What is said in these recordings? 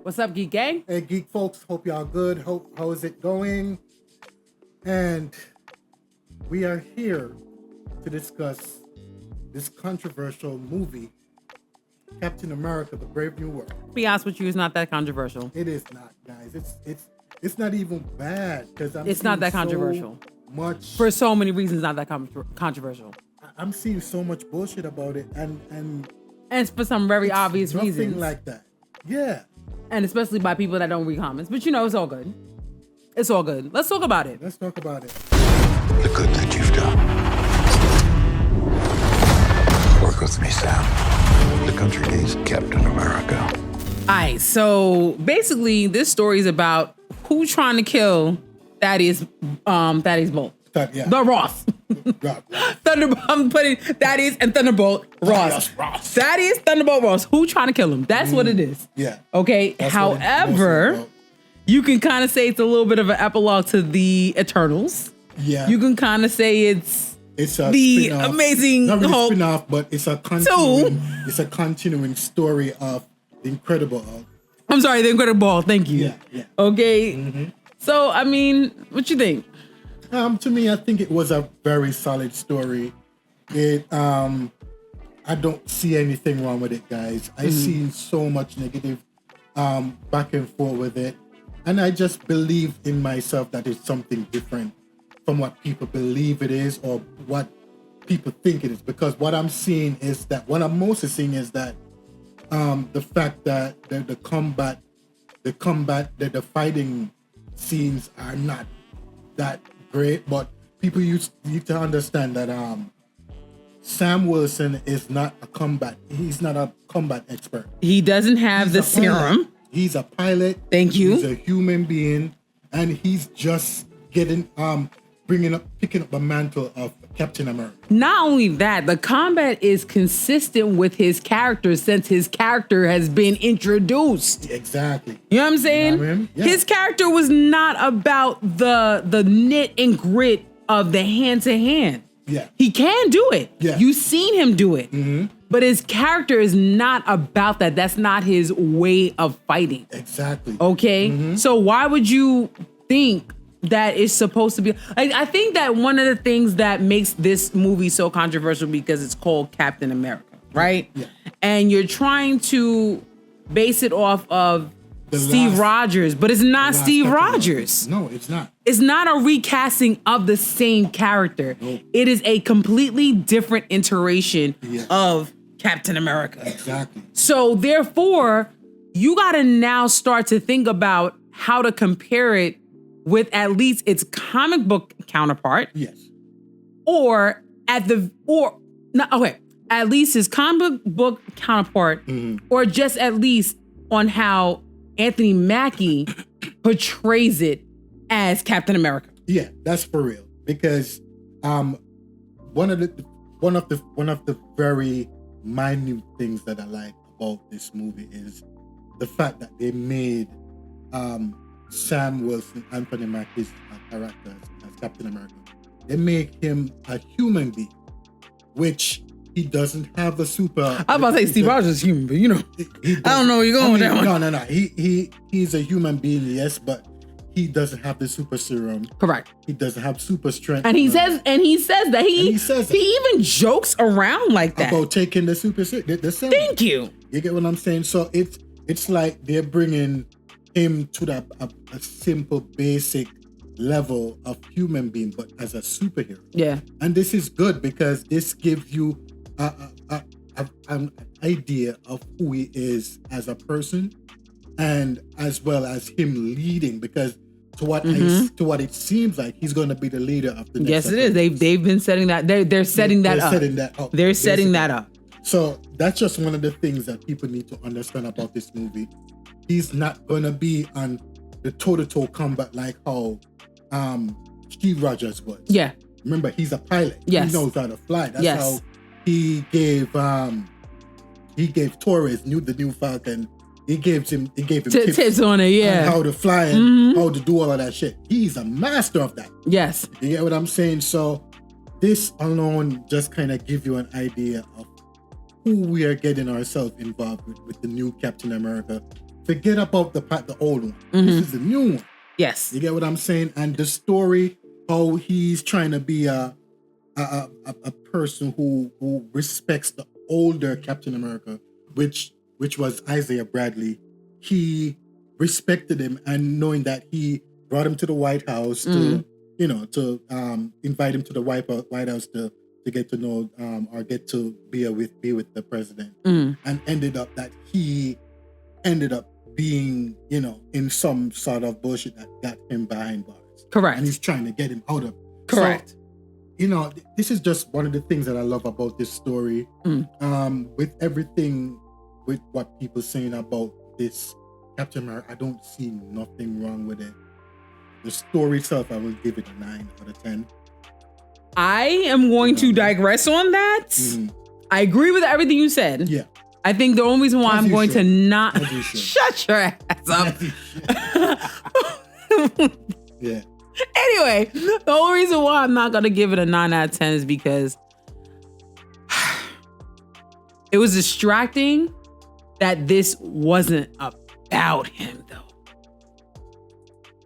What's up, Geek Gang? Hey, Geek folks. Hope y'all good. How is it going? And we are here to discuss this controversial movie, Captain America: The Brave New World. To be honest with you, it's not that controversial. It is not, guys. It's not even bad because It's not that controversial. Much For so many reasons, not that controversial. I'm seeing so much bullshit about it, and it's for some very obvious nothing reasons. like that. Yeah. And especially by people that don't read comments. But it's all good. It's all good. Let's talk about it. Let's talk about it. The good that you've done. Work with me, Sam. The country needs Captain America. Alright, so basically this story is about who's trying to kill Thaddeus Bolt. Yeah. The Ross. Right. I'm putting Thaddeus and Thunderbolt Ross. Thaddeus, Thunderbolt Ross. Who trying to kill him? That's what it is. Yeah. Okay. That's However, you can kind of say it's a little bit of an epilogue to the Eternals. Yeah. You can kind of say it's a the spin-off. Amazing Not really Hulk. spin-off, but it's a continuing story of the Incredible Hulk. I'm sorry, the Incredible Hulk. Thank you. Yeah. Okay. Mm-hmm. So, I mean, what you think? To me, I think it was a very solid story. I don't see anything wrong with it, guys. I seen so much negative back and forth with it, and I just believe in myself that it's something different from what people believe it is or what people think it is. Because what I'm seeing is that what I'm mostly seeing is that the fact that the fighting scenes are not that great, but people need to understand that Sam Wilson is not a combat. He's not a combat expert. He doesn't have the serum. He's a pilot. Thank you. He's a human being, and he's just picking up the mantle of Captain America. Not only that, the combat is consistent with his character since his character has been introduced. Exactly. You know what I'm saying? You know what I mean? Yeah. His character was not about the knit and grit of the hand to hand. Yeah. He can do it. Yeah. You've seen him do it. Mm-hmm. But his character is not about that. That's not his way of fighting. Exactly. Okay? Mm-hmm. So why would you think that it's supposed to be like, I think that one of the things that makes this movie so controversial because it's called Captain America, right? Yeah. And you're trying to base it off of Steve Rogers, but it's not Steve Rogers. No, it's not. It's not a recasting of the same character. Nope. It is a completely different iteration of Captain America. Exactly. So therefore, you got to now start to think about how to compare it with at least its comic book counterpart. Yes. At least his comic book counterpart, or just at least on how Anthony Mackie portrays it as Captain America. Yeah, that's for real. Because one of the very minute things that I like about this movie is the fact that they made Sam Wilson, Anthony Mackie's character as Captain America. They make him a human being, which he doesn't have the super. I was about to say Steve Rogers is human, but I don't know where you're going with that one. No. He's a human being, yes, but he doesn't have the super serum. Correct. He doesn't have super strength. And he says that he even jokes around like that about taking the super serum. Thank you. You get what I'm saying? So it's like they're bringing him to a simple, basic level of human being, but as a superhero. Yeah. And this is good because this gives you an idea of who he is as a person, and as well as him leading. Because to what it seems like, he's going to be the leader of the next. Yes, it is. They've been setting that. They're setting that up. They're setting that up. So that's just one of the things that people need to understand about this movie. He's not going to be on the toe-to-toe combat like how Steve Rogers was. Yeah. Remember, he's a pilot. Yes. He knows how to fly. That's how he gave Torres the new Falcon. He gave him tips on it, on how to fly and how to do all of that shit. He's a master of that. Yes. You get what I'm saying? So this alone just kind of give you an idea of who we are getting ourselves involved with the new Captain America. Forget about the old one. This is the new one. Yes. You get what I'm saying? And the story, how he's trying to be a person who respects the older Captain America, which was Isaiah Bradley. He respected him, and knowing that he brought him to the White House to invite him to the White House to get to know or get to be with the president, and he ended up being, in some sort of bullshit that got him behind bars. Correct. And he's trying to get him out of it. Correct. So, this is just one of the things that I love about this story. With everything, with what people saying about this Captain America, I don't see nothing wrong with it. The story itself, I will give it a 9 out of 10. I am going to digress on that. I agree with everything you said. Yeah. I think the only reason why I'm going to not shut your ass up. Yeah. Anyway, the only reason why I'm not going to give it a 9 out of 10 is because it was distracting that this wasn't about him, though.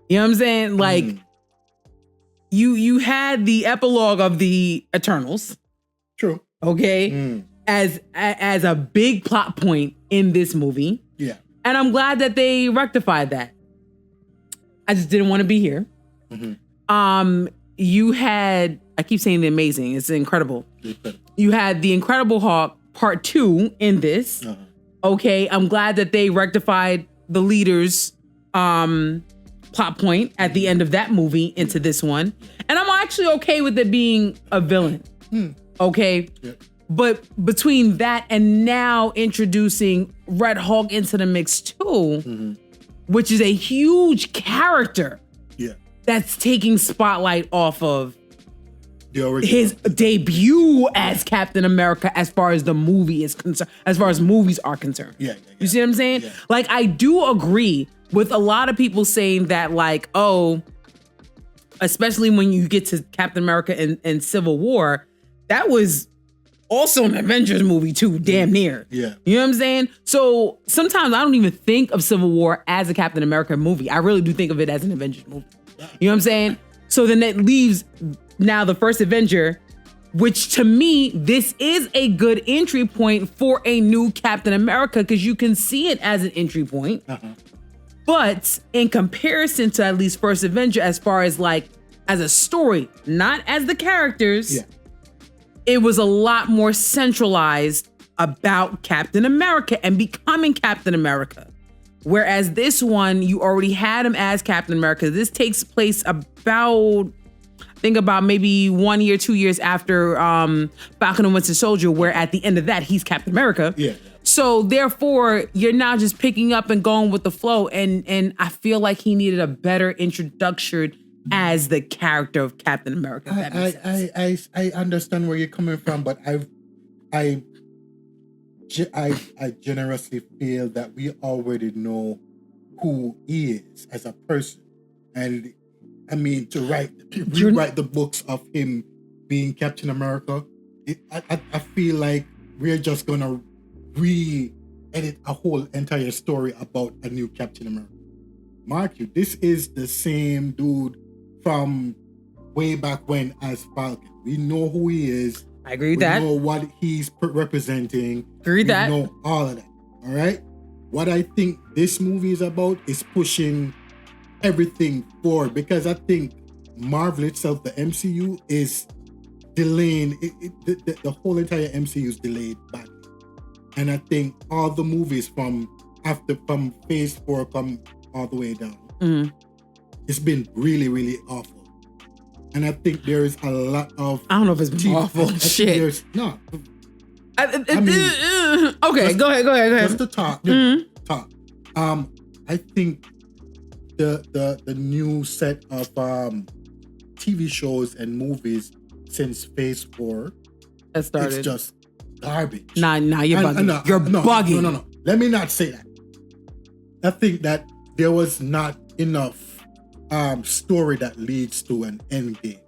You know what I'm saying? Like, you had the epilogue of the Eternals. True. Okay? As a big plot point in this movie. Yeah. And I'm glad that they rectified that. I just didn't want to be here. You had, I keep saying the amazing, it's incredible. You had the Incredible Hulk Part 2 in this. Okay, I'm glad that they rectified the leader's plot point at the end of that movie into this one. And I'm actually okay with it being a villain. Okay? Yeah. But between that and now introducing Red Hulk into the mix too, which is a huge character that's taking spotlight off of his debut as Captain America as far as the movie is concerned, as far as movies are concerned. You see what I'm saying? Yeah. Like, I do agree with a lot of people saying that, like, oh, especially when you get to Captain America and Civil War, that was also an Avengers movie too, damn near. Yeah. You know what I'm saying? So sometimes I don't even think of Civil War as a Captain America movie. I really do think of it as an Avengers movie. You know what I'm saying? So then that leaves now the first Avenger, which to me, this is a good entry point for a new Captain America because you can see it as an entry point. But in comparison to at least First Avenger, as far as like, as a story, not as the characters, it was a lot more centralized about Captain America and becoming Captain America. Whereas this one, you already had him as Captain America. This takes place about, I think about maybe 1 year, 2 years after Falcon and Winter Soldier, where at the end of that, he's Captain America. Yeah. So therefore, you're now just picking up and going with the flow. And I feel like he needed a better introduction as the character of Captain America. If that makes sense. I understand where you're coming from, but I generously feel that we already know who he is as a person. And I mean, to rewrite the books of him being Captain America, I feel like we're just gonna re-edit a whole entire story about a new Captain America. Mark you, this is the same dude from way back when as Falcon. We know who he is. I agree with that. We know what he's representing. Agree with that. We know all of that. All right? What I think this movie is about is pushing everything forward, because I think Marvel itself, the MCU, is delaying. The whole entire MCU is delayed badly. And I think all the movies from Phase 4 come all the way down. It's been really, really awful. And I think there is a lot of... I don't know if it's been awful. Shit. No. Okay, go ahead. Just to talk. I think the new set of TV shows and movies since Phase 4, that started. It's just garbage. Nah, you're bugging. You're bugging. No. Let me not say that. I think that there was not enough story that leads to an end game.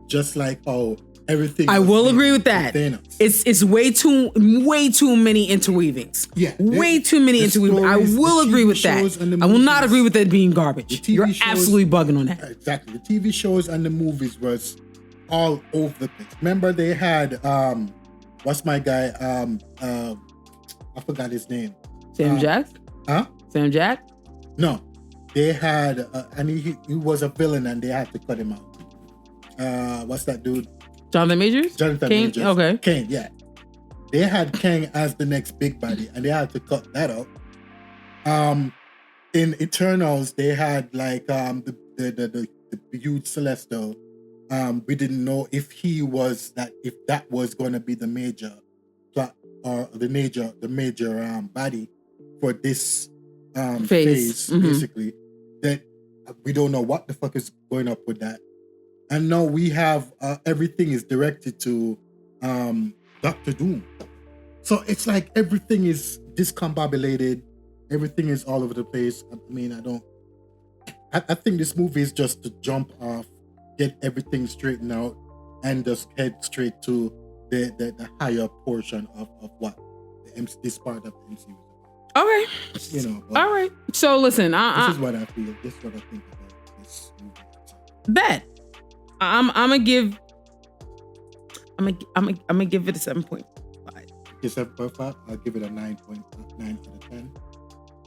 Just like how everything. I was will linked agree with that. Thanos. It's way too many interweavings. Yeah, way too many interweavings. I will the agree TV with shows that. and the I will not movies- agree with it being garbage. TV You're shows- absolutely bugging on that. Exactly. The TV shows and the movies was all over the place. Remember they had what's my guy? I forgot his name. Sam Jack? Huh? Sam Jack? No. They had and he was a villain and they had to cut him out. What's that dude? Jonathan Majors? Jonathan King? Majors. Okay. Kang, yeah. They had Kang as the next big baddie and they had to cut that out. In Eternals, they had like the huge Celestial. We didn't know if that was gonna be the major plot or the major body for this phase, Mhm. basically. That we don't know what the fuck is going up with that. And now we have everything is directed to Doctor Doom. So it's like everything is discombobulated. Everything is all over the place. I mean, I think this movie is just to jump off, get everything straightened out, and just head straight to the higher portion of what this part of the MCU. Okay. You know. All right. So listen, This is what I feel. This is what I think about this movie. bet. I'm gonna give it a 7.5. It's 7.5. I'll give it a 9.9 out of 10.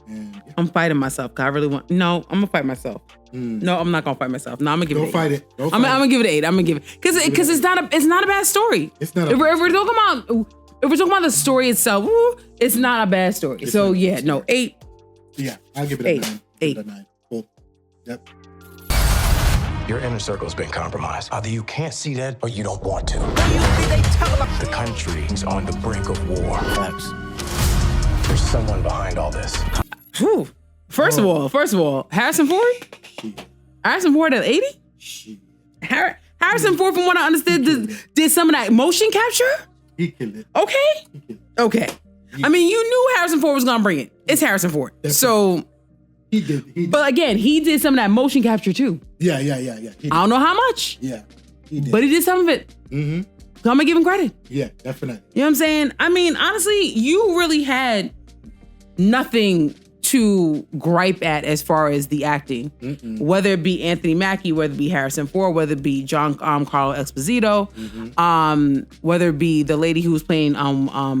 And yeah. I'm fighting myself because I really want. No, I'm gonna fight myself. Mm. No, I'm not gonna fight myself. No, I'm gonna give it. Don't fight it. Don't I'm fight gonna give it an 8. I'm gonna give it because it's not a bad story. It's not. If we're talking about the story itself, it's not a bad story. It's So not a yeah, bad no, 8. Yeah, I'll give it Eight. a 9. Eight. Give it a 9. Cool. Yep. Your inner circle's been compromised. Either you can't see that or you don't want to. The country's on the brink of war. There's someone behind all this. Whew. First of all, Harrison Ford. Shit. Harrison Ford at 80. Shit. Harrison Ford, from what I understood, did some of that motion capture. He killed it. Okay. He killed it. Okay. I mean, you knew Harrison Ford was gonna bring it. It's Harrison Ford. So, He did. but again, he did some of that motion capture too. Yeah. He did. I don't know how much, Yeah. He did. but he did some of it. Mm-hmm. I'm gonna give him credit. Yeah, definitely. You know what I'm saying? I mean, honestly, you really had nothing to gripe at as far as the acting, whether it be Anthony Mackie, whether it be Harrison Ford, whether it be John Carlo Esposito, whether it be the lady who was playing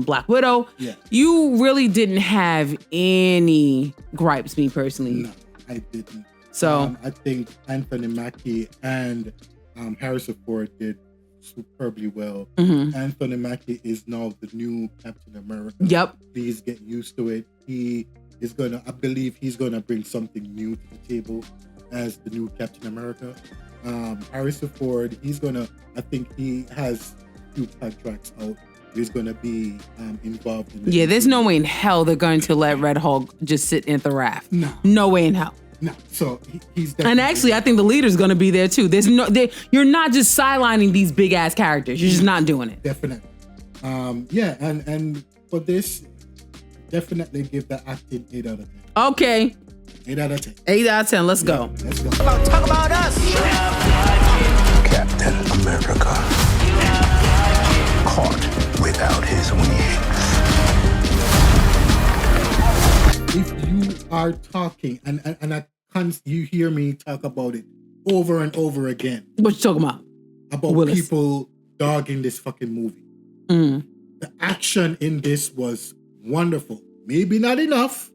Black Widow. Yeah. You really didn't have any gripes, me personally. No, I didn't. So I think Anthony Mackie and Harrison Ford did superbly well. Anthony Mackie is now the new Captain America. Yep. Please get used to it. I believe he's gonna bring something new to the table as the new Captain America. Harrison Ford, I think he has 2 contracts out. He's gonna be involved in Yeah, there's no way in hell they're going to let Red Hulk just sit in the raft. No way in hell. No, so he's definitely. And actually, I think the leader's going to be there too. You're not just sidelining these big ass characters. You're just not doing it. Definitely. Yeah, and for this, definitely give the acting 8 out of 10. Okay. 8 out of 10. 8 out of 10. Let's go. Let's go. Talk about us. Captain America. Caught without his wings. If you are talking, and you hear me talk about it over and over again, What you talking about? Willis. People dogging this fucking movie. The action in this was wonderful. Maybe not enough.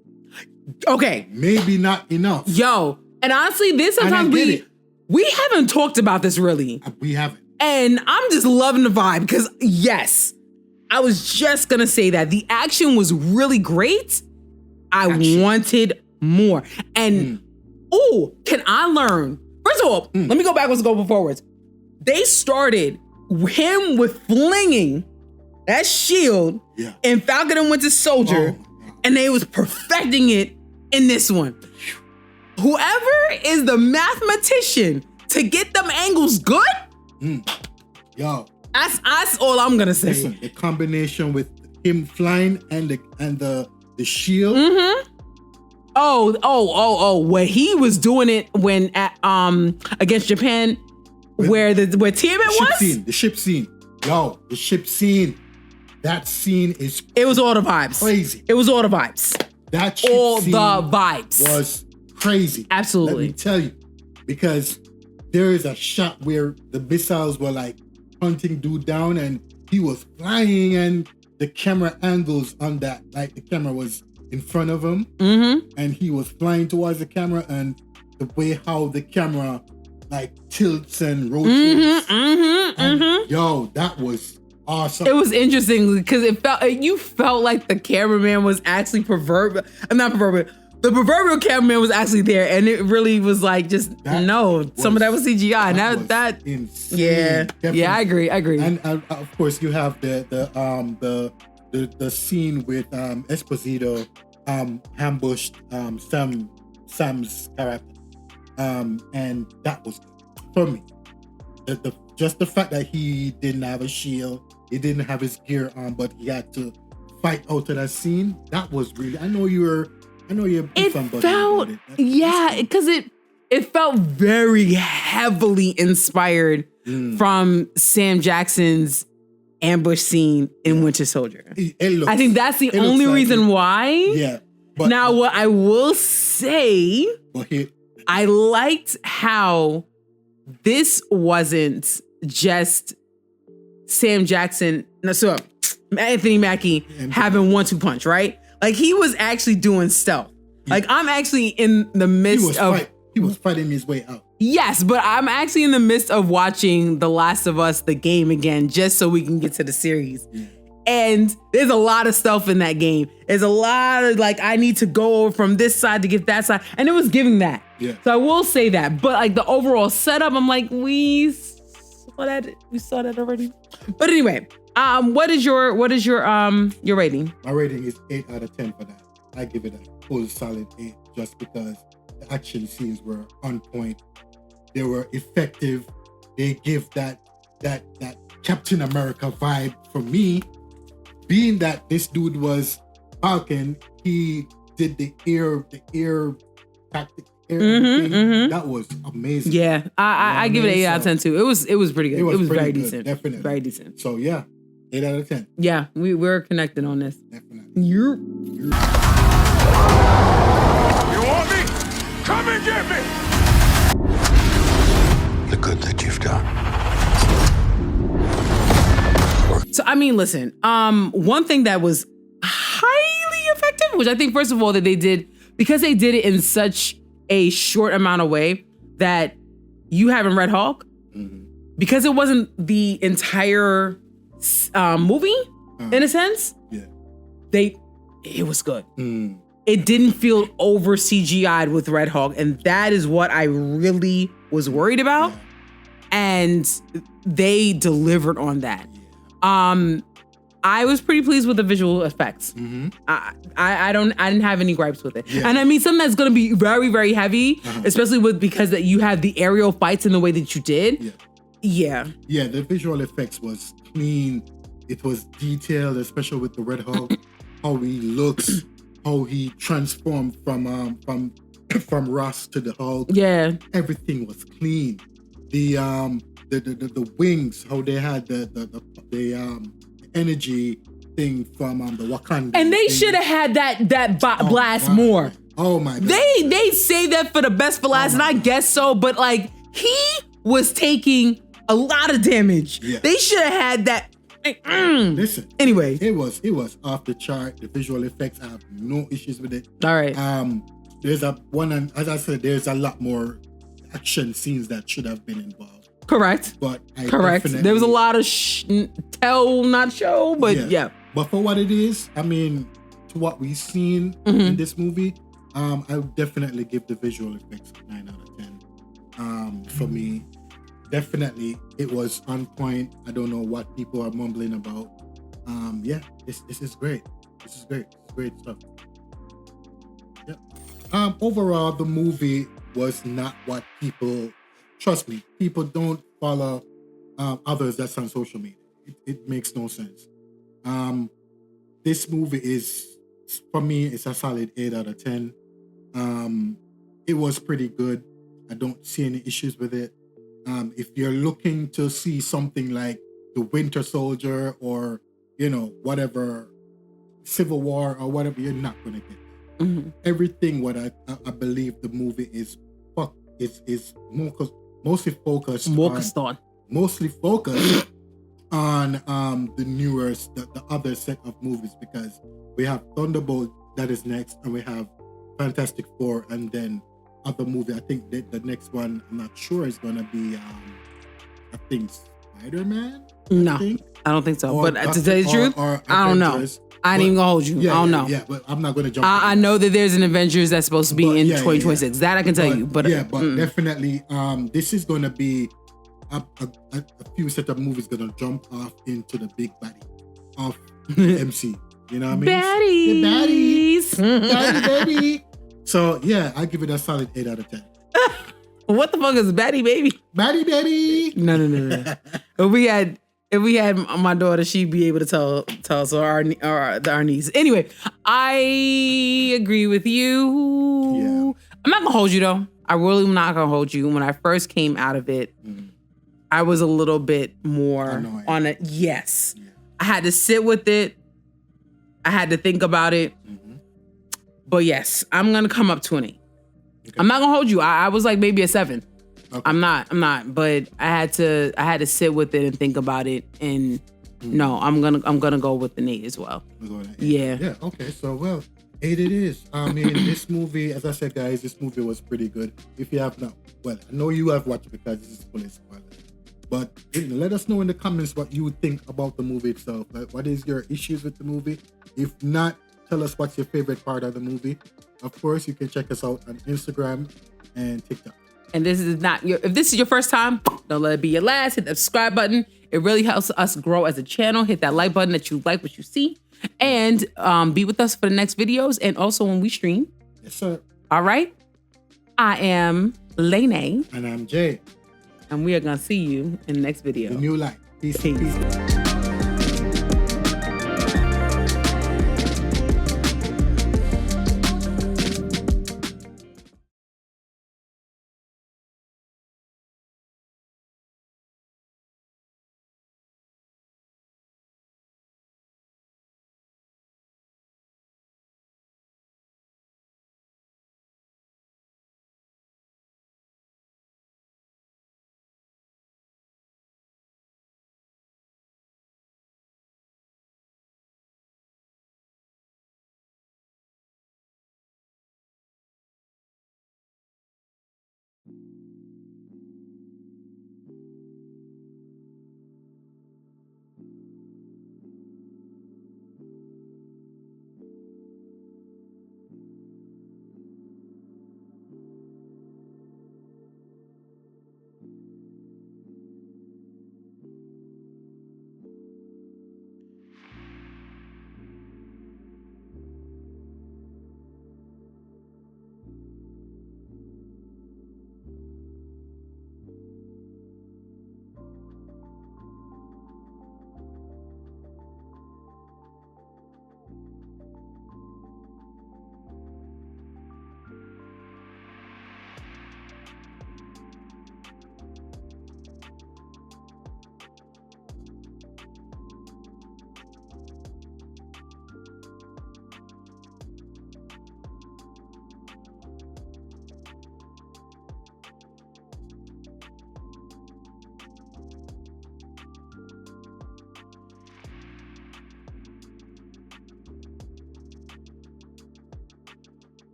Okay. Maybe not enough. Yo. And honestly, this sometimes And I get we haven't talked about this really. We haven't. And I'm just loving the vibe because yes, I was just going to say that the action was really great. I wanted more. And, can I learn? First of all, let me go backwards and go forwards. They started him with flinging that shield in Falcon and Winter Soldier, and they was perfecting it in this one. Whoever is the mathematician to get them angles good, Yo, that's all I'm going to say. listen, the combination with him flying and the shield. Oh, where he was doing it when at against Japan, where Tiamat was? The ship scene. Yo, the ship scene. That scene is It was all the vibes. Crazy. It was all the vibes. That ship all scene the vibes was crazy. Absolutely. Let me tell you, because there is a shot where the missiles were like hunting dude down, and he was flying, and the camera angles on that, like the camera was in front of him, and he was flying towards the camera, and the way how the camera like tilts and rotates. Yo, that was awesome. It was interesting because you felt like the cameraman was actually proverbial. Not proverbial. The proverbial cameraman was actually there, and it really was like some of that was CGI. That insane. Yeah, Definitely. yeah, I agree. And of course, you have the scene with Esposito ambushed Sam's character, and that was for me. Just the fact that he didn't have a shield, he didn't have his gear on, but he had to fight out of that scene. That was really. I know you're. It felt because it felt very heavily inspired from Sam Jackson's ambush scene in Winter Soldier. I think that's the only reason why. Yeah. But, now, what I will say, I liked how this wasn't just Sam Jackson. No, so Anthony Mackie having 1-2 punch, right? Like he was actually doing stealth. Like I'm actually in the midst he was fighting his way out. Yes, but I'm actually in the midst of watching The Last of Us, the game again, just so we can get to the series. Yeah. And there's a lot of stuff in that game. There's a lot of like, I need to go over from this side to get that side. And it was giving that. Yeah. So I will say that. But like the overall setup, I'm like, we saw that already. But anyway, what is your rating? My rating is 8 out of 10 for that. I give it a full solid 8 just because the action scenes were on point. They were effective. They give that Captain America vibe for me. Being that this dude was Talkin, he did the air tactic. That was amazing. Yeah, I give it 8 out of 10 too. It was pretty good. It was very good, decent. Definitely. Very decent. So yeah, 8 out of 10. Yeah, we're connected on this. Definitely. You want me? Come and get me! The good that you've done. So I mean, listen, one thing that was highly effective, which I think first of all that they did, because they did it in such a short amount of way that you haven't read Hulk, because it wasn't the entire movie in a sense. Yeah, it was good. It didn't feel over CGI'd with Red Hulk, and that is what I really was worried about. Yeah. And they delivered on that. I was pretty pleased with the visual effects. I didn't have any gripes with it. Yeah. And I mean, something that's going to be very, very heavy, especially because that you have the aerial fights in the way that you did. Yeah. Yeah, the visual effects was clean. It was detailed, especially with the Red Hulk, how he looks, how he transformed from Ross to the Hulk. Yeah. Everything was clean. The wings, how they had the energy thing from the Wakanda. And they should have had that blast more. Oh my God. They say that for the best for last, and I guess so, but like he was taking a lot of damage. Yeah. They should have had that. Listen. Anyway. It was off the chart. The visual effects, I have no issues with it. All right. There's as I said, there's a lot more action scenes that should have been involved. Correct. But there was a lot of tell, not show, but yeah. But for what it is, I mean, to what we've seen in this movie, I would definitely give the visual effects a 9 out of 10. For me, definitely it was on point. I don't know what people are mumbling about. This is great. This is great. It's great stuff. Yeah. Overall, the movie was not what people. Trust me, people don't follow others that's on social media. It makes no sense. This movie is, for me, it's a solid 8 out of 10. It was pretty good. I don't see any issues with it. If you're looking to see something like The Winter Soldier or, whatever, Civil War or whatever, you're not going to get that. Mm-hmm. Everything what I believe the movie is mostly focused on the newer, the other set of movies, because we have Thunderbolt that is next, and we have Fantastic Four, and then other movie. I think the next one, I'm not sure, is gonna be I think Spider-Man. No, I don't think so. But to tell you the truth, I don't know. I ain't even gonna hold you. I don't know. Yeah, but I'm not gonna jump. I know that there's an Avengers that's supposed to be in 2026. That I can tell you. But definitely, this is gonna be a few set of movies gonna jump off into the big body of the MC. You know what I mean? Baddies. Baby. So yeah, I give it a solid 8 out of 10. What the fuck is baddie baby? Baddie baby. No. If we had my daughter, she'd be able to tell. So our niece. Anyway, I agree with you. Yeah. I'm not gonna hold you though. I really am not gonna hold you. When I first came out of it, I was a little bit more on it. Yes, yeah. I had to sit with it. I had to think about it. Mm-hmm. But yes, I'm gonna come up 20. Okay. I'm not gonna hold you. I was like maybe a 7. Okay. I'm not. But I had to sit with it and think about it. And no, I'm gonna go with the 8 as well. Yeah. Yeah. Okay. So 8 it is. I mean, this movie, as I said, guys, this movie was pretty good. If you have not, I know you have watched it because this is full of spoilers. But let us know in the comments what you think about the movie itself. Like, what is your issues with the movie? If not, tell us what's your favorite part of the movie. Of course, you can check us out on Instagram and TikTok. And if this is your first time, don't let it be your last. Hit the subscribe button. It really helps us grow as a channel. Hit that like button that you like what you see. And be with us for the next videos and also when we stream. Yes, sir. All right. I am Lene. And I'm Jay. And we are going to see you in the next video. The new light. Peace.